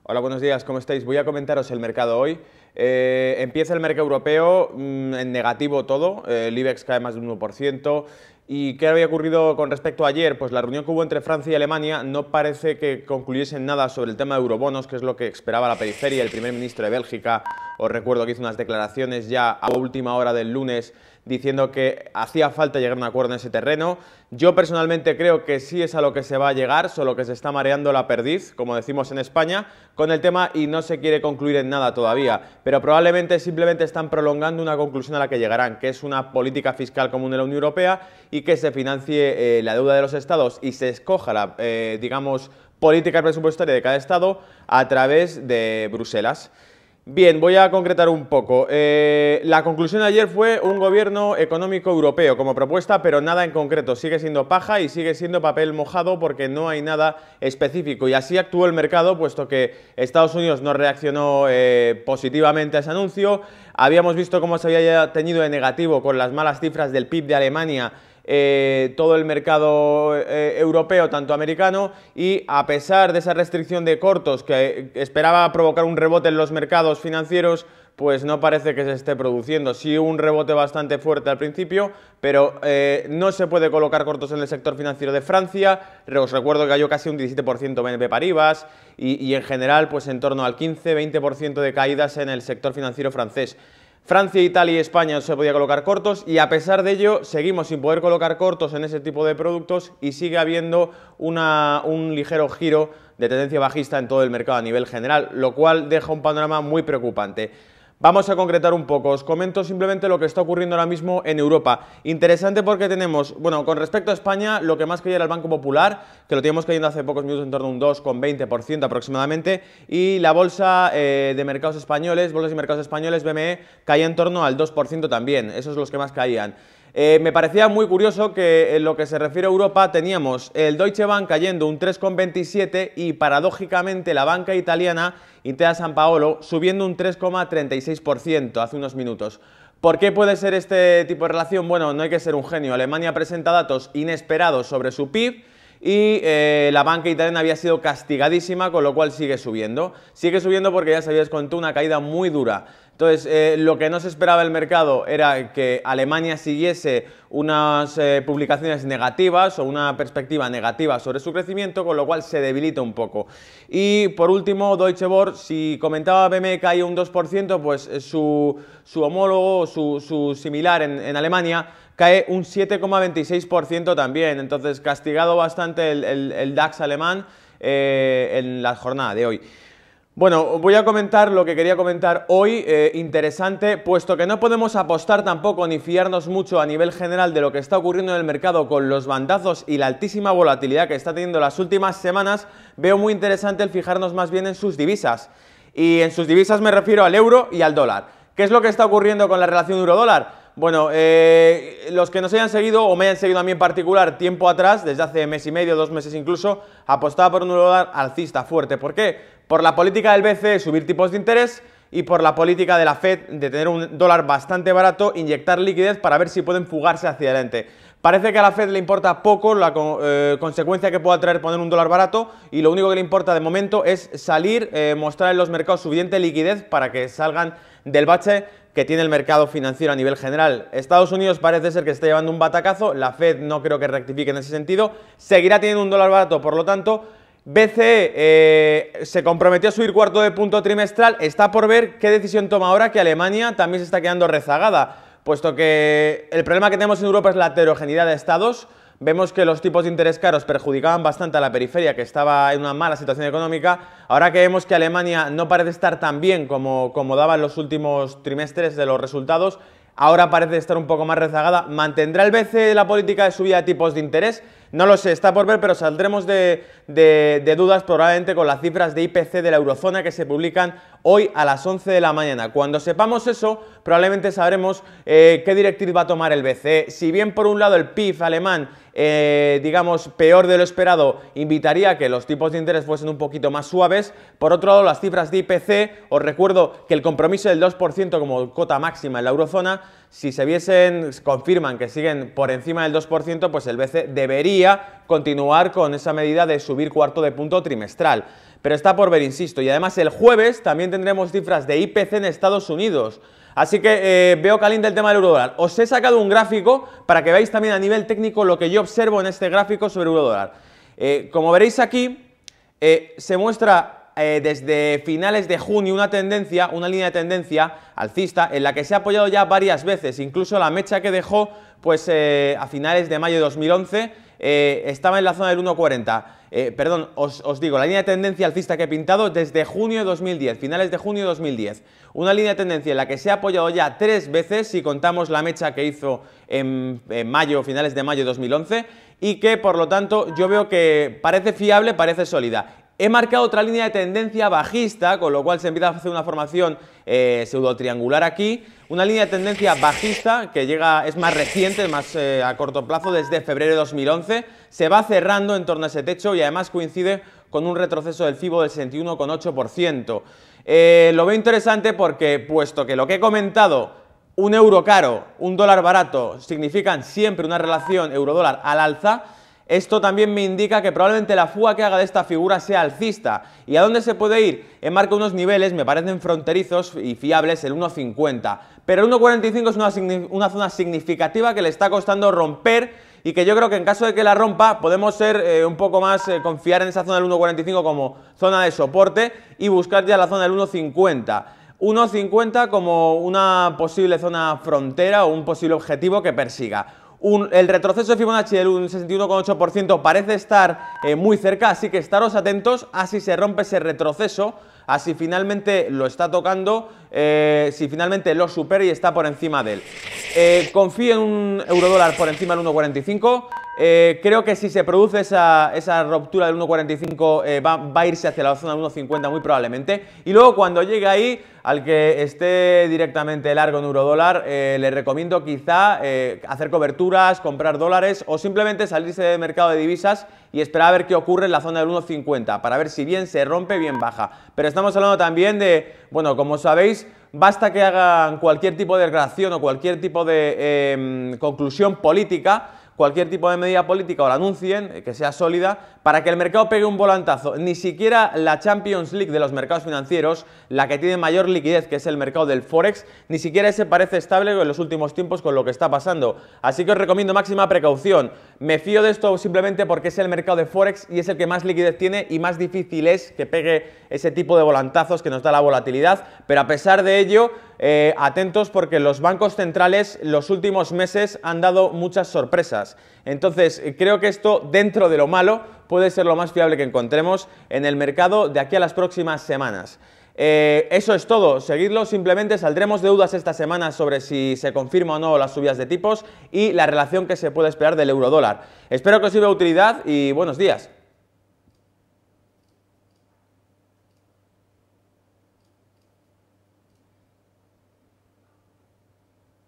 Hola, buenos días, ¿cómo estáis? Voy a comentaros el mercado hoy. Empieza el mercado europeo en negativo todo, el IBEX cae más de un 1%. ¿Y qué había ocurrido con respecto a ayer? Pues la reunión que hubo entre Francia y Alemania no parece que concluyese en nada sobre el tema de eurobonos, que es lo que esperaba la periferia. El primer ministro de Bélgica, os recuerdo que hizo unas declaraciones ya a última hora del lunes diciendo que hacía falta llegar a un acuerdo en ese terreno. Yo personalmente creo que sí es a lo que se va a llegar, solo que se está mareando la perdiz, como decimos en España, con el tema y no se quiere concluir en nada todavía. Pero probablemente simplemente están prolongando una conclusión a la que llegarán, que es una política fiscal común de la Unión Europea y que se financie la deuda de los estados y se escoja la, digamos, política presupuestaria de cada estado a través de Bruselas. Bien, voy a concretar un poco. La conclusión de ayer fue un gobierno económico europeo como propuesta, pero nada en concreto. Sigue siendo paja y sigue siendo papel mojado porque no hay nada específico. Y así actuó el mercado, puesto que Estados Unidos no reaccionó positivamente a ese anuncio. Habíamos visto cómo se había tenido de negativo con las malas cifras del PIB de Alemania todo el mercado europeo, tanto americano, y a pesar de esa restricción de cortos que esperaba provocar un rebote en los mercados financieros, pues no parece que se esté produciendo. Sí, un rebote bastante fuerte al principio, pero no se puede colocar cortos en el sector financiero de Francia. Os recuerdo que cayó casi un 17% BNP Paribas y en general pues en torno al 15-20% de caídas en el sector financiero francés. Francia, Italia y España no se podía colocar cortos y a pesar de ello seguimos sin poder colocar cortos en ese tipo de productos y sigue habiendo un ligero giro de tendencia bajista en todo el mercado a nivel general, lo cual deja un panorama muy preocupante. Vamos a concretar un poco, os comento simplemente lo que está ocurriendo ahora mismo en Europa. Interesante porque tenemos, bueno, con respecto a España, lo que más caía era el Banco Popular, que lo teníamos cayendo hace pocos minutos en torno a un 2,20% aproximadamente, y la bolsa de mercados españoles, bolsas y mercados españoles, BME, caía en torno al 2% también, esos son los que más caían. Me parecía muy curioso que en lo que se refiere a Europa teníamos el Deutsche Bank cayendo un 3,27 y paradójicamente la banca italiana Intesa Sanpaolo subiendo un 3,36% hace unos minutos. ¿Por qué puede ser este tipo de relación? Bueno, no hay que ser un genio. Alemania presenta datos inesperados sobre su PIB y la banca italiana había sido castigadísima, con lo cual sigue subiendo. Sigue subiendo porque ya se había descontado una caída muy dura. Entonces, lo que no se esperaba el mercado era que Alemania siguiese unas publicaciones negativas o una perspectiva negativa sobre su crecimiento, con lo cual se debilita un poco. Y por último, Deutsche Börse, si comentaba BME caía un 2%, pues su homólogo, su similar en Alemania, cae un 7,26% también. Entonces, castigado bastante el DAX alemán en la jornada de hoy. Bueno, voy a comentar lo que quería comentar hoy, interesante, puesto que no podemos apostar tampoco ni fiarnos mucho a nivel general de lo que está ocurriendo en el mercado con los bandazos y la altísima volatilidad que está teniendo las últimas semanas. Veo muy interesante el fijarnos más bien en sus divisas. Y en sus divisas me refiero al euro y al dólar. ¿Qué es lo que está ocurriendo con la relación euro-dólar? Bueno, los que nos hayan seguido o me hayan seguido a mí en particular tiempo atrás, desde hace mes y medio, 2 meses incluso, apostaba por un euro-dólar alcista fuerte. ¿Por qué? Por la política del BCE de subir tipos de interés y por la política de la Fed de tener un dólar bastante barato, inyectar liquidez para ver si pueden fugarse hacia adelante. Parece que a la Fed le importa poco la consecuencia que pueda traer poner un dólar barato y lo único que le importa de momento es salir, mostrar en los mercados suficiente liquidez para que salgan del bache que tiene el mercado financiero a nivel general. Estados Unidos parece ser que está llevando un batacazo, la Fed no creo que rectifique en ese sentido, seguirá teniendo un dólar barato, por lo tanto, BCE se comprometió a subir cuarto de punto trimestral, está por ver qué decisión toma ahora que Alemania también se está quedando rezagada, puesto que el problema que tenemos en Europa es la heterogeneidad de estados. Vemos que los tipos de interés caros perjudicaban bastante a la periferia, que estaba en una mala situación económica. Ahora que vemos que Alemania no parece estar tan bien como daba en los últimos trimestres de los resultados, ahora parece estar un poco más rezagada. ¿Mantendrá el BCE la política de subida de tipos de interés? No lo sé, está por ver, pero saldremos de dudas probablemente con las cifras de IPC de la eurozona que se publican hoy a las 11 de la mañana. Cuando sepamos eso, probablemente sabremos qué directriz va a tomar el BCE. Si bien por un lado el PIB alemán, digamos, peor de lo esperado, invitaría a que los tipos de interés fuesen un poquito más suaves, por otro lado las cifras de IPC, os recuerdo que el compromiso del 2% como cota máxima en la eurozona, si se viesen, confirman que siguen por encima del 2%, pues el BCE debería continuar con esa medida de subir cuarto de punto trimestral. Pero está por ver, insisto, y además el jueves también tendremos cifras de IPC en Estados Unidos. Así que veo caliente el tema del eurodólar. Os he sacado un gráfico para que veáis también a nivel técnico lo que yo observo en este gráfico sobre eurodólar. Como veréis aquí, se muestra desde finales de junio una línea de tendencia alcista en la que se ha apoyado ya varias veces. Incluso la mecha que dejó pues, a finales de mayo de 2011 estaba en la zona del 1,40. Perdón, os digo, la línea de tendencia alcista que he pintado desde junio de 2010, finales de junio de 2010. Una línea de tendencia en la que se ha apoyado ya 3 veces, si contamos la mecha que hizo en mayo, finales de mayo de 2011, y que, por lo tanto, yo veo que parece fiable, parece sólida. He marcado otra línea de tendencia bajista, con lo cual se empieza a hacer una formación pseudo-triangular aquí. Una línea de tendencia bajista que es más reciente, más a corto plazo, desde febrero de 2011. Se va cerrando en torno a ese techo y además coincide con un retroceso del FIBO del 61,8%. Lo veo interesante porque, puesto que lo que he comentado, un euro caro, un dólar barato, significan siempre una relación euro-dólar al alza, esto también me indica que probablemente la fuga que haga de esta figura sea alcista. ¿Y a dónde se puede ir? Marca unos niveles, me parecen fronterizos y fiables, el 1,50. Pero el 1,45 es una zona significativa que le está costando romper y que yo creo que en caso de que la rompa podemos ser un poco más, confiar en esa zona del 1,45 como zona de soporte y buscar ya la zona del 1,50. 1,50 como una posible zona frontera o un posible objetivo que persiga. El retroceso de Fibonacci del 61,8% parece estar muy cerca, así que estaros atentos a si se rompe ese retroceso, a si finalmente lo está tocando, si finalmente lo supera y está por encima de él. Confío en un eurodólar por encima del 1,45. Creo que si se produce esa ruptura del 1,45 va a irse hacia la zona del 1,50 muy probablemente. Y luego cuando llegue ahí, al que esté directamente largo en eurodólar, le recomiendo quizá hacer coberturas, comprar dólares o simplemente salirse del mercado de divisas y esperar a ver qué ocurre en la zona del 1,50 para ver si bien se rompe, bien baja. Pero estamos hablando también de, bueno, como sabéis, basta que hagan cualquier tipo de declaración o cualquier tipo de conclusión política, cualquier tipo de medida política o la anuncien, que sea sólida, para que el mercado pegue un volantazo. Ni siquiera la Champions League de los mercados financieros, la que tiene mayor liquidez, que es el mercado del Forex, ni siquiera ese parece estable en los últimos tiempos con lo que está pasando. Así que os recomiendo máxima precaución. Me fío de esto simplemente porque es el mercado de Forex y es el que más liquidez tiene y más difícil es que pegue ese tipo de volantazos que nos da la volatilidad, pero a pesar de ello, atentos porque los bancos centrales los últimos meses han dado muchas sorpresas. Entonces, creo que esto, dentro de lo malo, puede ser lo más fiable que encontremos en el mercado de aquí a las próximas semanas. Eso es todo, seguidlo, simplemente saldremos de dudas esta semana sobre si se confirma o no las subidas de tipos y la relación que se puede esperar del eurodólar. Espero que os sirva de utilidad y buenos días.